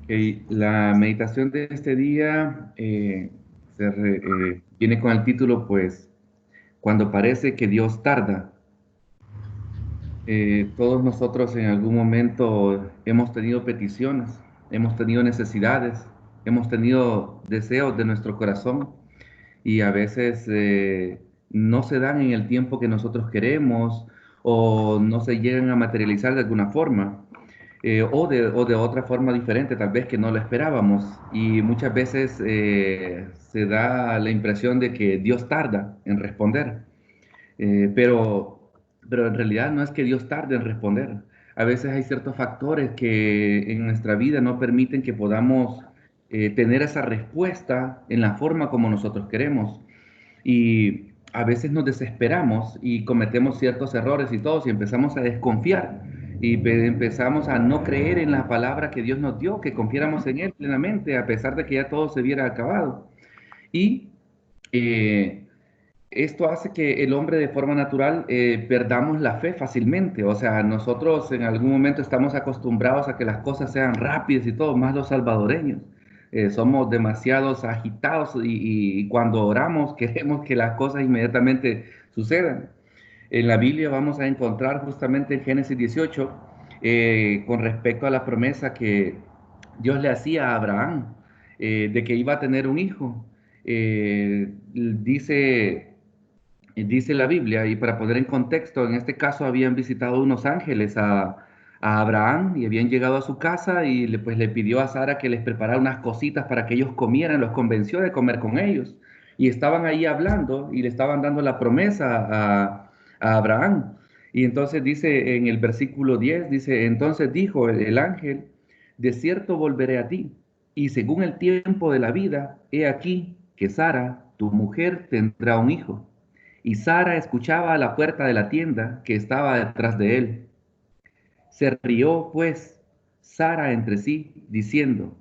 Ok, la meditación de este día viene con el título, pues, cuando parece que Dios tarda. Todos nosotros en algún momento hemos tenido peticiones, hemos tenido necesidades, hemos tenido deseos de nuestro corazón y a veces no se dan en el tiempo que nosotros queremos o no se llegan a materializar de alguna forma. O de otra forma diferente, tal vez que no lo esperábamos. Y muchas veces se da la impresión de que Dios tarda en responder. Eh, pero, pero en realidad no es que Dios tarde en responder. A veces hay ciertos factores que en nuestra vida no permiten que podamos tener esa respuesta en la forma como nosotros queremos. Y a veces nos desesperamos y cometemos ciertos errores y todos y empezamos a desconfiar y empezamos a no creer en la palabra que Dios nos dio, que confiáramos en Él plenamente, a pesar de que ya todo se hubiera acabado. Y eh, esto hace que el hombre de forma natural perdamos la fe fácilmente. O sea, nosotros en algún momento estamos acostumbrados a que las cosas sean rápidas y todo, más los salvadoreños. Somos demasiados agitados y cuando oramos queremos que las cosas inmediatamente sucedan. En la Biblia vamos a encontrar justamente en Génesis 18 con respecto a la promesa que Dios le hacía a Abraham de que iba a tener un hijo. Dice la Biblia, y para poner en contexto, en este caso habían visitado unos ángeles a Abraham y habían llegado a su casa y pues le pidió a Sara que les preparara unas cositas para que ellos comieran, los convenció de comer con ellos. Y estaban ahí hablando y le estaban dando la promesa a Abraham. Y entonces dice en el versículo 10 dice, entonces dijo el ángel, de cierto volveré a ti, y según el tiempo de la vida, he aquí que Sara, tu mujer, tendrá un hijo. Y Sara escuchaba a la puerta de la tienda que estaba detrás de él. Se rió, pues, Sara entre sí, diciendo,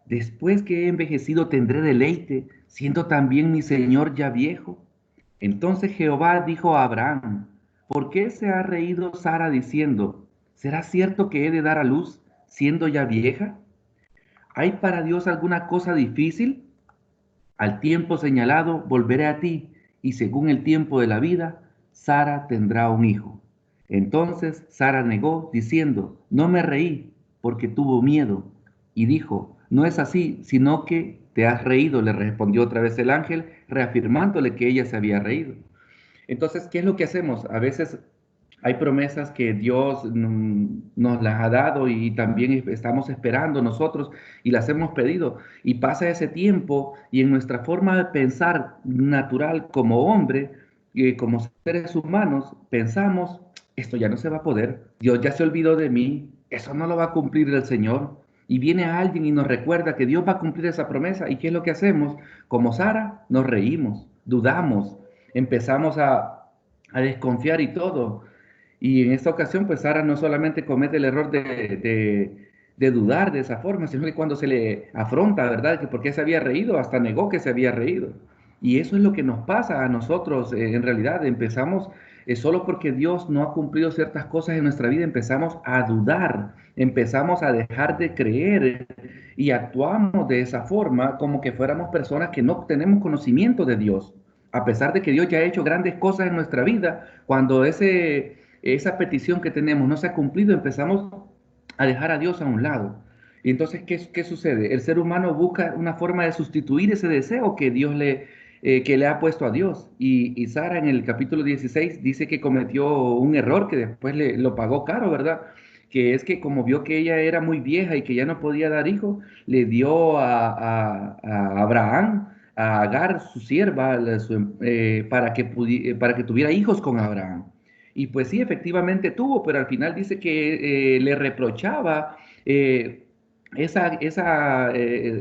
después que he envejecido tendré deleite, siendo también mi señor ya viejo. Entonces Jehová dijo a Abraham, ¿por qué se ha reído Sara diciendo, ¿será cierto que he de dar a luz siendo ya vieja? ¿Hay para Dios alguna cosa difícil? Al tiempo señalado volveré a ti, y según el tiempo de la vida, Sara tendrá un hijo. Entonces Sara negó, diciendo, no me reí, porque tuvo miedo. Y dijo, no es así, sino que te has reído, le respondió otra vez el ángel, reafirmándole que ella se había reído. Entonces, ¿qué es lo que hacemos? A veces hay promesas que Dios nos las ha dado y también estamos esperando nosotros y las hemos pedido. Y pasa ese tiempo y en nuestra forma de pensar natural como hombre, como seres humanos, pensamos, esto ya no se va a poder, Dios ya se olvidó de mí, eso no lo va a cumplir el Señor. Y viene alguien y nos recuerda que Dios va a cumplir esa promesa. ¿Y qué es lo que hacemos? Como Sara, nos reímos, dudamos, empezamos a desconfiar y todo. Y en esta ocasión, pues Sara no solamente comete el error de dudar de esa forma, sino que cuando se le afronta, ¿verdad? Que por qué se había reído, hasta negó que se había reído. Y eso es lo que nos pasa a nosotros, en realidad. Empezamos, solo porque Dios no ha cumplido ciertas cosas en nuestra vida, empezamos a dudar, empezamos a dejar de creer y actuamos de esa forma como que fuéramos personas que no tenemos conocimiento de Dios. A pesar de que Dios ya ha hecho grandes cosas en nuestra vida, cuando esa petición que tenemos no se ha cumplido, empezamos a dejar a Dios a un lado. Y entonces, ¿qué sucede? El ser humano busca una forma de sustituir ese deseo que le ha puesto a Dios. Y Sara en el capítulo 16 dice que cometió un error que después lo pagó caro, ¿verdad? Que es que como vio que ella era muy vieja y que ya no podía dar hijos, le dio a Abraham, a Agar, su sierva, para que tuviera hijos con Abraham. Y pues sí, efectivamente tuvo, pero al final dice que le reprochaba, eh,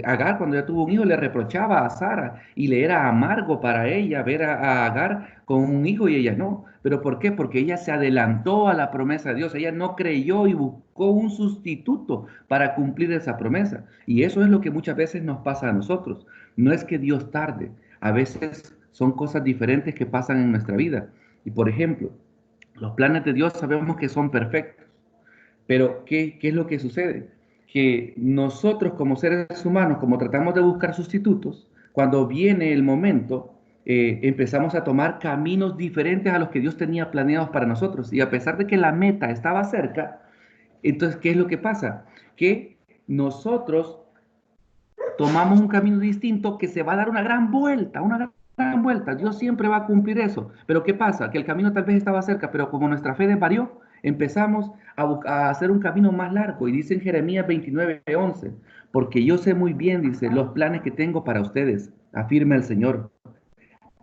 Agar cuando ya tuvo un hijo, le reprochaba a Sara y le era amargo para ella ver a Agar con un hijo y ella no. ¿Pero por qué? Porque ella se adelantó a la promesa de Dios, ella no creyó y buscó un sustituto para cumplir esa promesa. Y eso es lo que muchas veces nos pasa a nosotros. No es que Dios tarde, a veces son cosas diferentes que pasan en nuestra vida. Y por ejemplo, los planes de Dios sabemos que son perfectos, pero ¿qué es lo que sucede? que nosotros como seres humanos, como tratamos de buscar sustitutos, cuando viene el momento, empezamos a tomar caminos diferentes a los que Dios tenía planeados para nosotros. Y a pesar de que la meta estaba cerca, entonces, ¿qué es lo que pasa? Que nosotros tomamos un camino distinto que se va a dar una gran vuelta, una gran vuelta. Dios siempre va a cumplir eso. Pero ¿qué pasa? Que el camino tal vez estaba cerca, pero como nuestra fe desvarió, empezamos a hacer un camino más largo. Y dice en Jeremías 29:11, porque yo sé muy bien, dice, los planes que tengo para ustedes, afirma el Señor.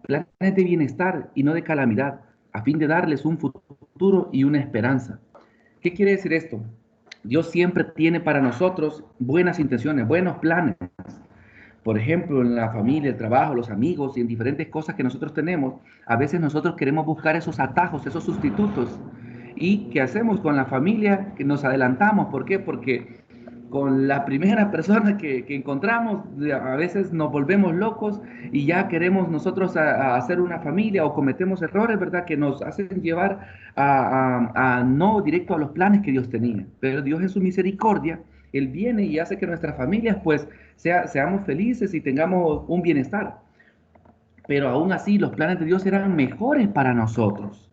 Planes de bienestar y no de calamidad, a fin de darles un futuro y una esperanza. ¿Qué quiere decir esto? Dios siempre tiene para nosotros buenas intenciones, buenos planes. Por ejemplo, en la familia, el trabajo, los amigos y en diferentes cosas que nosotros tenemos, a veces nosotros queremos buscar esos atajos, esos sustitutos. ¿Y qué hacemos con la familia? Que nos adelantamos. ¿Por qué? Porque con la primera persona que encontramos, a veces nos volvemos locos y ya queremos nosotros a hacer una familia o cometemos errores, ¿verdad? Que nos hacen llevar a no directo a los planes que Dios tenía. Pero Dios en su misericordia, Él viene y hace que nuestras familias pues seamos felices y tengamos un bienestar. Pero aún así los planes de Dios eran mejores para nosotros.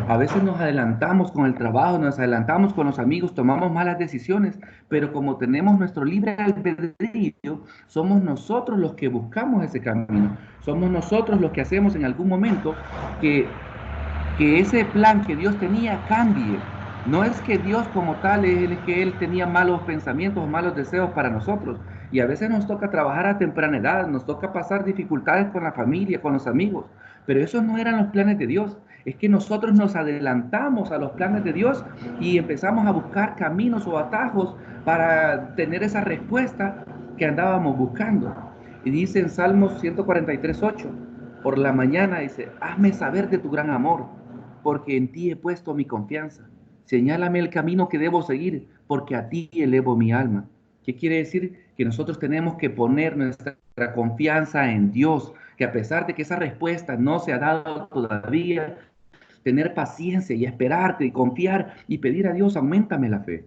A veces nos adelantamos con el trabajo, nos adelantamos con los amigos, tomamos malas decisiones, pero como tenemos nuestro libre albedrío, somos nosotros los que buscamos ese camino. Somos nosotros los que hacemos en algún momento que ese plan que Dios tenía cambie. No es que Dios como tal es que Él tenía malos pensamientos o malos deseos para nosotros. Y a veces nos toca trabajar a temprana edad, nos toca pasar dificultades con la familia, con los amigos. Pero esos no eran los planes de Dios. Es que nosotros nos adelantamos a los planes de Dios y empezamos a buscar caminos o atajos para tener esa respuesta que andábamos buscando. Y dice en Salmos 143:8, por la mañana dice, hazme saber de tu gran amor, porque en ti he puesto mi confianza. Señálame el camino que debo seguir, porque a ti elevo mi alma. ¿Qué quiere decir? Que nosotros tenemos que poner nuestra confianza en Dios, que a pesar de que esa respuesta no se ha dado todavía, tener paciencia y esperarte y confiar y pedir a Dios, auméntame la fe.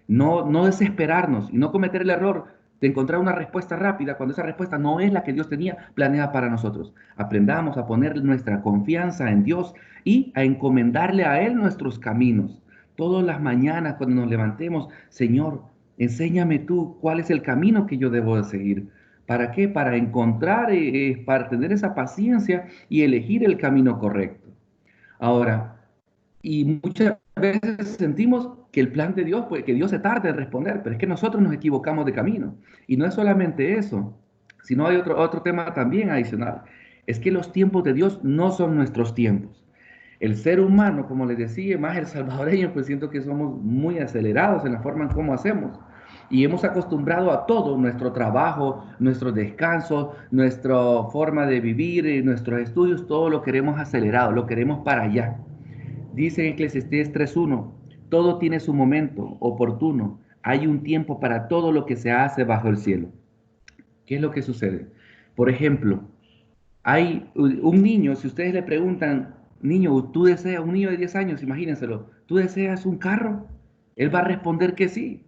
No desesperarnos y no cometer el error de encontrar una respuesta rápida cuando esa respuesta no es la que Dios tenía planeada para nosotros. Aprendamos a poner nuestra confianza en Dios y a encomendarle a Él nuestros caminos. Todas las mañanas cuando nos levantemos, Señor, enséñame tú cuál es el camino que yo debo de seguir. ¿Para qué? Para encontrar, para tener esa paciencia y elegir el camino correcto. Ahora, y muchas veces sentimos que el plan de Dios, pues que Dios se tarda en responder, pero es que nosotros nos equivocamos de camino. Y no es solamente eso, sino hay otro tema también adicional. Es que los tiempos de Dios no son nuestros tiempos. El ser humano, como les decía, más el salvadoreño, pues siento que somos muy acelerados en la forma en cómo hacemos. Y hemos acostumbrado a todo, nuestro trabajo, nuestro descanso, nuestra forma de vivir, nuestros estudios, todo lo queremos acelerado, lo queremos para allá. Dice en Eclesiastés 3:1, todo tiene su momento oportuno. Hay un tiempo para todo lo que se hace bajo el cielo. ¿Qué es lo que sucede? Por ejemplo, hay un niño, si ustedes le preguntan, niño, ¿tú deseas, un niño de 10 años, imagínenselo, ¿tú deseas un carro? Él va a responder que sí.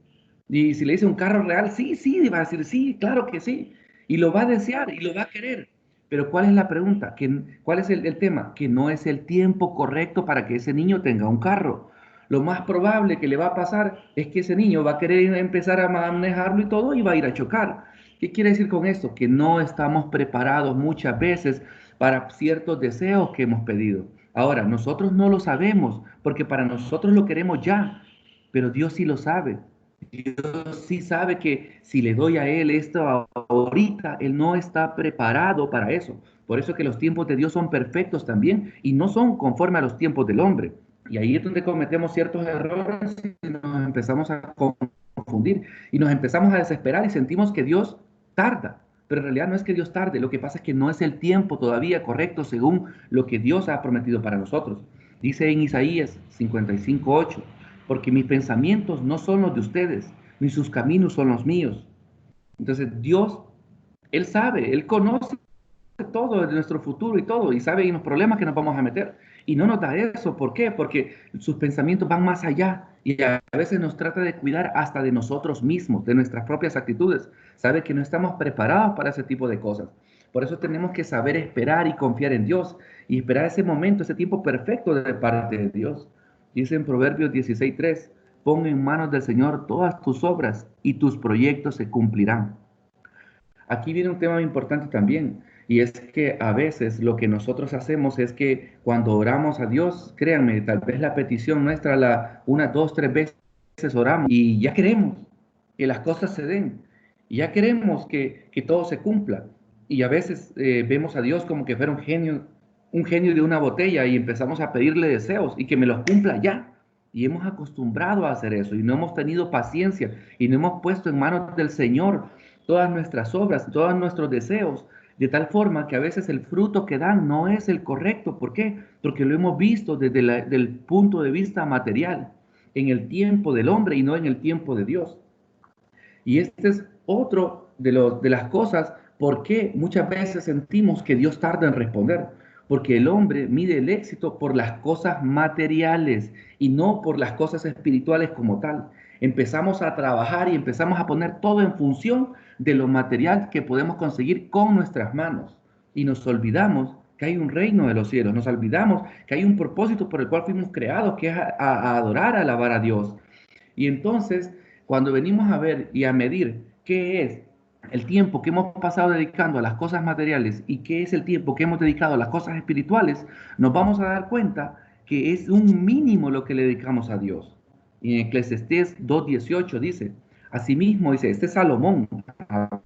Y si le dice un carro real, sí, sí, va a decir sí, claro que sí. Y lo va a desear y lo va a querer. Pero ¿cuál es la pregunta? ¿Cuál es el tema? Que no es el tiempo correcto para que ese niño tenga un carro. Lo más probable que le va a pasar es que ese niño va a querer empezar a manejarlo y todo y va a ir a chocar. ¿Qué quiere decir con esto? Que no estamos preparados muchas veces para ciertos deseos que hemos pedido. Ahora, nosotros no lo sabemos porque para nosotros lo queremos ya, pero Dios sí lo sabe. Dios sí sabe que si le doy a Él esto ahorita, Él no está preparado para eso. Por eso que los tiempos de Dios son perfectos también y no son conforme a los tiempos del hombre. Y ahí es donde cometemos ciertos errores y nos empezamos a confundir y nos empezamos a desesperar y sentimos que Dios tarda. Pero en realidad no es que Dios tarde, lo que pasa es que no es el tiempo todavía correcto según lo que Dios ha prometido para nosotros. Dice en Isaías 55:8, porque mis pensamientos no son los de ustedes, ni sus caminos son los míos. Entonces Dios, Él sabe, Él conoce todo de nuestro futuro y todo, y sabe en los problemas que nos vamos a meter. Y no nos da eso. ¿Por qué? Porque sus pensamientos van más allá y a veces nos trata de cuidar hasta de nosotros mismos, de nuestras propias actitudes. Sabe que no estamos preparados para ese tipo de cosas. Por eso tenemos que saber esperar y confiar en Dios y esperar ese momento, ese tiempo perfecto de parte de Dios. Dice en Proverbios 16:3, pon en manos del Señor todas tus obras y tus proyectos se cumplirán. Aquí viene un tema importante también, y es que a veces lo que nosotros hacemos es que cuando oramos a Dios, créanme, tal vez la petición nuestra, una, dos, tres veces oramos y ya queremos que las cosas se den, y ya queremos que todo se cumpla. Y a veces vemos a Dios como que fuera un genio de una botella y empezamos a pedirle deseos y que me los cumpla ya. Y hemos acostumbrado a hacer eso y no hemos tenido paciencia y no hemos puesto en manos del Señor todas nuestras obras, todos nuestros deseos, de tal forma que a veces el fruto que dan no es el correcto. ¿Por qué? Porque lo hemos visto desde el punto de vista material, en el tiempo del hombre y no en el tiempo de Dios. Y este es otro de las cosas por qué muchas veces sentimos que Dios tarda en responder. Porque el hombre mide el éxito por las cosas materiales y no por las cosas espirituales como tal. Empezamos a trabajar y empezamos a poner todo en función de lo material que podemos conseguir con nuestras manos. Y nos olvidamos que hay un reino de los cielos. Nos olvidamos que hay un propósito por el cual fuimos creados, que es a adorar, a alabar a Dios. Y entonces, cuando venimos a ver y a medir qué es el tiempo que hemos pasado dedicando a las cosas materiales y qué es el tiempo que hemos dedicado a las cosas espirituales, nos vamos a dar cuenta que es un mínimo lo que le dedicamos a Dios. Y en Eclesiastés 2:18 dice, asimismo, dice, este Salomón,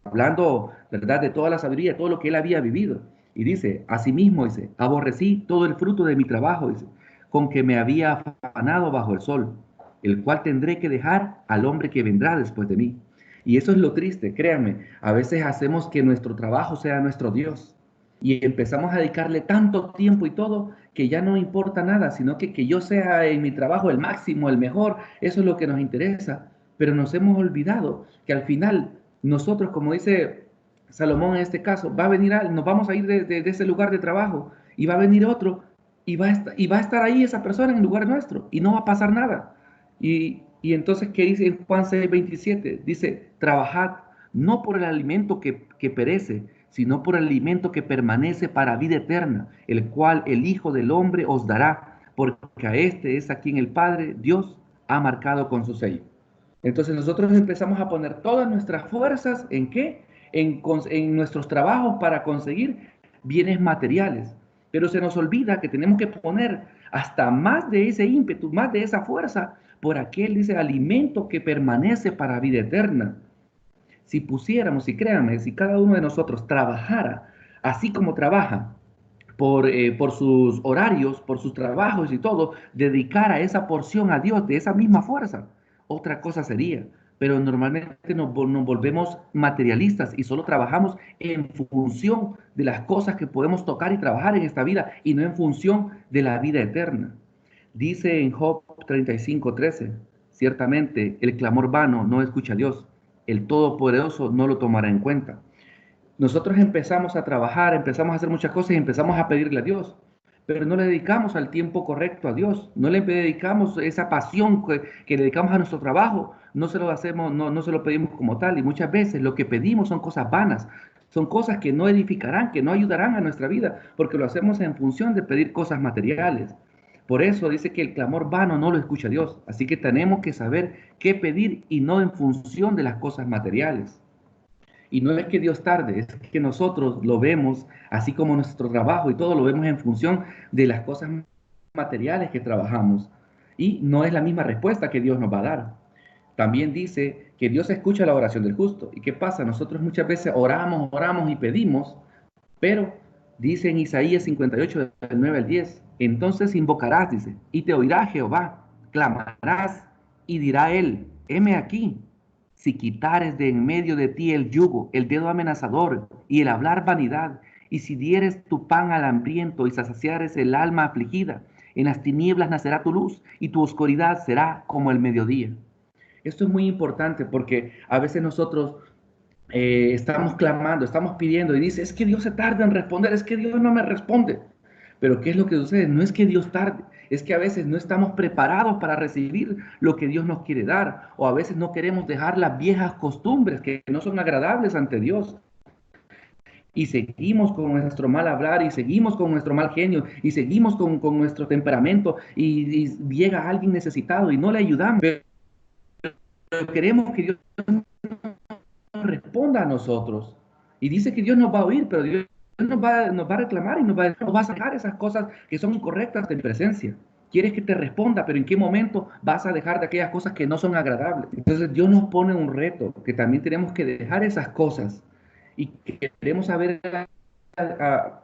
hablando, ¿verdad?, de toda la sabiduría, todo lo que él había vivido. Y dice, asimismo, dice, aborrecí todo el fruto de mi trabajo, dice, con que me había afanado bajo el sol, el cual tendré que dejar al hombre que vendrá después de mí. Y eso es lo triste, créanme. A veces hacemos que nuestro trabajo sea nuestro Dios y empezamos a dedicarle tanto tiempo y todo que ya no importa nada, sino que yo sea en mi trabajo el máximo, el mejor. Eso es lo que nos interesa. Pero nos hemos olvidado que al final nosotros, como dice Salomón en este caso, va a venir, nos vamos a ir de ese lugar de trabajo y va a venir otro y va a estar ahí esa persona en lugar nuestro y no va a pasar nada. Y entonces, ¿qué dice en Juan 6:27? Dice, trabajad no por el alimento que perece, sino por el alimento que permanece para vida eterna, el cual el Hijo del Hombre os dará, porque a este es a quien el Padre, Dios, ha marcado con su sello. Entonces nosotros empezamos a poner todas nuestras fuerzas ¿en qué? En nuestros trabajos para conseguir bienes materiales. Pero se nos olvida que tenemos que poner hasta más de ese ímpetu, más de esa fuerza por aquel, dice, alimento que permanece para vida eterna. Si pusiéramos, y créanme, si cada uno de nosotros trabajara así como trabaja, por sus horarios, por sus trabajos y todo, dedicar a esa porción a Dios de esa misma fuerza, otra cosa sería. Pero normalmente nos volvemos materialistas y solo trabajamos en función de las cosas que podemos tocar y trabajar en esta vida y no en función de la vida eterna. Dice en Job 35:13, ciertamente el clamor vano no escucha a Dios, el Todopoderoso no lo tomará en cuenta. Nosotros empezamos a trabajar, empezamos a hacer muchas cosas y empezamos a pedirle a Dios, pero no le dedicamos al tiempo correcto a Dios, no le dedicamos esa pasión que le dedicamos a nuestro trabajo, no se lo hacemos, no se lo pedimos como tal, y muchas veces lo que pedimos son cosas vanas, son cosas que no edificarán, que no ayudarán a nuestra vida, porque lo hacemos en función de pedir cosas materiales. Por eso dice que el clamor vano no lo escucha Dios, así que tenemos que saber qué pedir y no en función de las cosas materiales. Y no es que Dios tarde, es que nosotros lo vemos, así como nuestro trabajo y todo lo vemos en función de las cosas materiales que trabajamos. Y no es la misma respuesta que Dios nos va a dar. También dice que Dios escucha la oración del justo. ¿Y qué pasa? Nosotros muchas veces oramos y pedimos, pero dice en Isaías 58, del 9 al 10, entonces invocarás, dice, y te oirá Jehová, clamarás y dirá él, heme aquí. Si quitares de en medio de ti el yugo, el dedo amenazador y el hablar vanidad, y si dieres tu pan al hambriento y saciares el alma afligida, en las tinieblas nacerá tu luz y tu oscuridad será como el mediodía. Esto es muy importante porque a veces nosotros estamos clamando, estamos pidiendo y dice, es que Dios se tarda en responder, es que Dios no me responde. Pero ¿qué es lo que sucede? No es que Dios tarde, es que a veces no estamos preparados para recibir lo que Dios nos quiere dar, o a veces no queremos dejar las viejas costumbres que no son agradables ante Dios. Y seguimos con nuestro mal hablar, y seguimos con nuestro mal genio, y seguimos con nuestro temperamento, y llega alguien necesitado y no le ayudamos. Pero queremos que Dios responda a nosotros. Y dice que Dios nos va a oír, pero Dios nos va a reclamar y nos va a sacar esas cosas que son incorrectas de presencia. Quieres que te responda, pero ¿en qué momento vas a dejar de aquellas cosas que no son agradables? Entonces Dios nos pone un reto, que también tenemos que dejar esas cosas. Y queremos saber, a,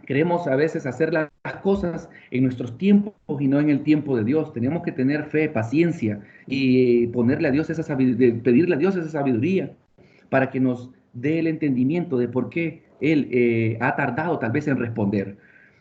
queremos a veces hacer las cosas en nuestros tiempos y no en el tiempo de Dios. Tenemos que tener fe, paciencia y ponerle a Dios esa sabiduría, pedirle a Dios esa sabiduría para que nos dé el entendimiento de por qué Él ha tardado tal vez en responder.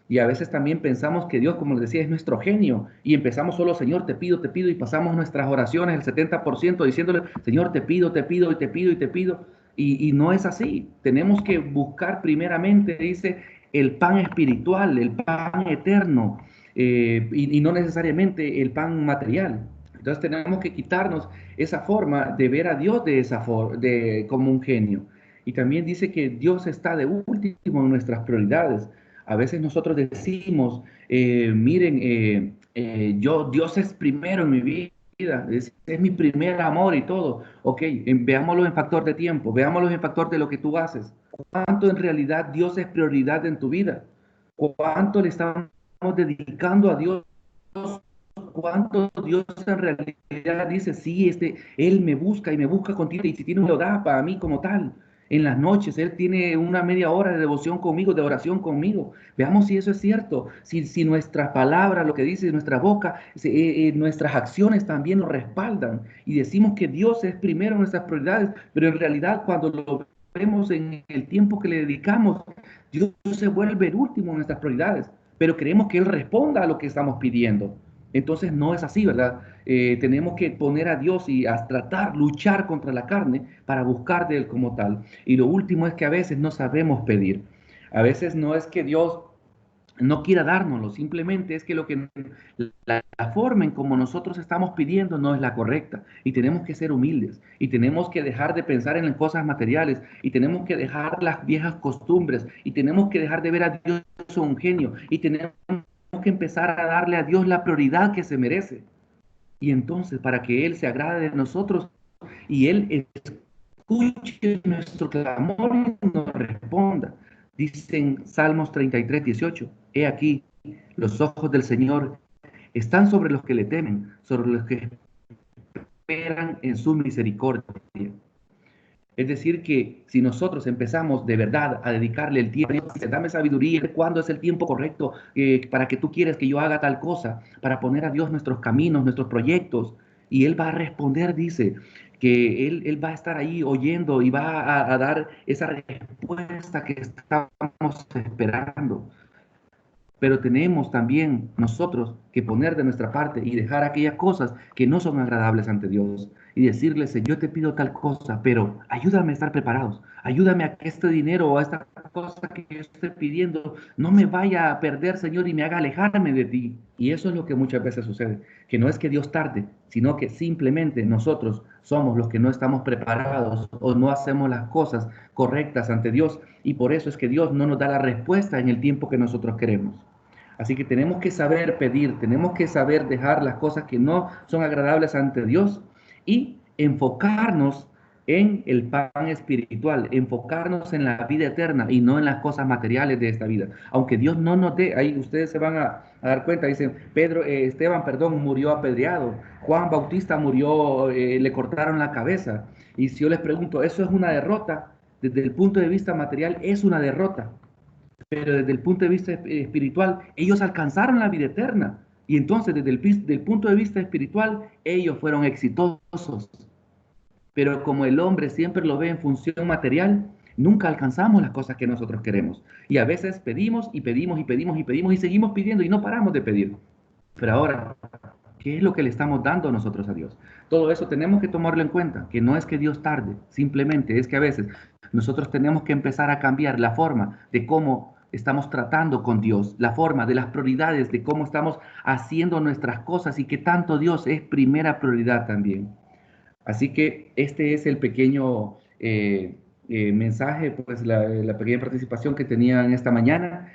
Y a veces también pensamos que Dios, como les decía, es nuestro genio y empezamos solo, Señor, te pido, y pasamos nuestras oraciones, el 70% diciéndole, Señor, te pido, te pido, y te pido, y te pido. Y no es así. Tenemos que buscar primeramente, dice, el pan espiritual, el pan eterno, y no necesariamente el pan material. Entonces tenemos que quitarnos esa forma de ver a Dios de esa como un genio. Y también dice que Dios está de último en nuestras prioridades. A veces nosotros decimos, miren, Dios es primero en mi vida, es mi primer amor y todo. Ok, veámoslo en factor de tiempo, veámoslo en factor de lo que tú haces. ¿Cuánto en realidad Dios es prioridad en tu vida? ¿Cuánto le estamos dedicando a Dios? ¿Cuánto Dios en realidad dice, sí, Él me busca y me busca contigo, y si tiene una hora para mí como tal? En las noches, Él tiene una media hora de devoción conmigo, de oración conmigo. Veamos si eso es cierto, si nuestras palabras, lo que dice nuestra boca, nuestras acciones también lo respaldan. Y decimos que Dios es primero en nuestras prioridades, pero en realidad cuando lo vemos en el tiempo que le dedicamos, Dios se vuelve el último en nuestras prioridades, pero queremos que Él responda a lo que estamos pidiendo. Entonces no es así, ¿verdad? Tenemos que poner a Dios y a tratar, luchar contra la carne para buscar de Él como tal. Y lo último es que a veces no sabemos pedir. A veces no es que Dios no quiera dárnoslo, simplemente es que la forma en como nosotros estamos pidiendo no es la correcta, y tenemos que ser humildes y tenemos que dejar de pensar en las cosas materiales y tenemos que dejar las viejas costumbres y tenemos que dejar de ver a Dios como un genio y tenemos que empezar a darle a Dios la prioridad que se merece. Y entonces, para que Él se agrade de nosotros y Él escuche nuestro clamor y nos responda. Dicen Salmos 33:18, he aquí, los ojos del Señor están sobre los que le temen, sobre los que esperan en su misericordia. Es decir, que si nosotros empezamos de verdad a dedicarle el tiempo, dame sabiduría, cuándo es el tiempo correcto para que tú quieras que yo haga tal cosa, para poner a Dios nuestros caminos, nuestros proyectos, y Él va a responder, dice, que Él va a estar ahí oyendo y va a dar esa respuesta que estamos esperando. Pero tenemos también nosotros que poner de nuestra parte y dejar aquellas cosas que no son agradables ante Dios y decirle, Señor, yo te pido tal cosa, pero ayúdame a estar preparados, ayúdame a que este dinero o esta cosa que yo estoy pidiendo no me vaya a perder, Señor, y me haga alejarme de ti. Y eso es lo que muchas veces sucede, que no es que Dios tarde, sino que simplemente nosotros somos los que no estamos preparados o no hacemos las cosas correctas ante Dios, y por eso es que Dios no nos da la respuesta en el tiempo que nosotros queremos. Así que tenemos que saber pedir, tenemos que saber dejar las cosas que no son agradables ante Dios y enfocarnos en el pan espiritual, enfocarnos en la vida eterna y no en las cosas materiales de esta vida. Aunque Dios no nos dé, ahí ustedes se van a dar cuenta, dicen, Esteban, perdón, murió apedreado, Juan Bautista murió, le cortaron la cabeza. Y si yo les pregunto, ¿eso es una derrota? Desde el punto de vista material es una derrota, pero desde el punto de vista espiritual, ellos alcanzaron la vida eterna. Y entonces, desde del punto de vista espiritual, ellos fueron exitosos. Pero como el hombre siempre lo ve en función material, nunca alcanzamos las cosas que nosotros queremos. Y a veces pedimos y pedimos y pedimos y pedimos y seguimos pidiendo y no paramos de pedir. Pero ahora, ¿qué es lo que le estamos dando nosotros a Dios? Todo eso tenemos que tomarlo en cuenta, que no es que Dios tarde, simplemente es que a veces nosotros tenemos que empezar a cambiar la forma de cómo estamos tratando con Dios, la forma de las prioridades, de cómo estamos haciendo nuestras cosas y que tanto Dios es primera prioridad también. Así que este es el pequeño mensaje, pues la pequeña participación que tenía en esta mañana.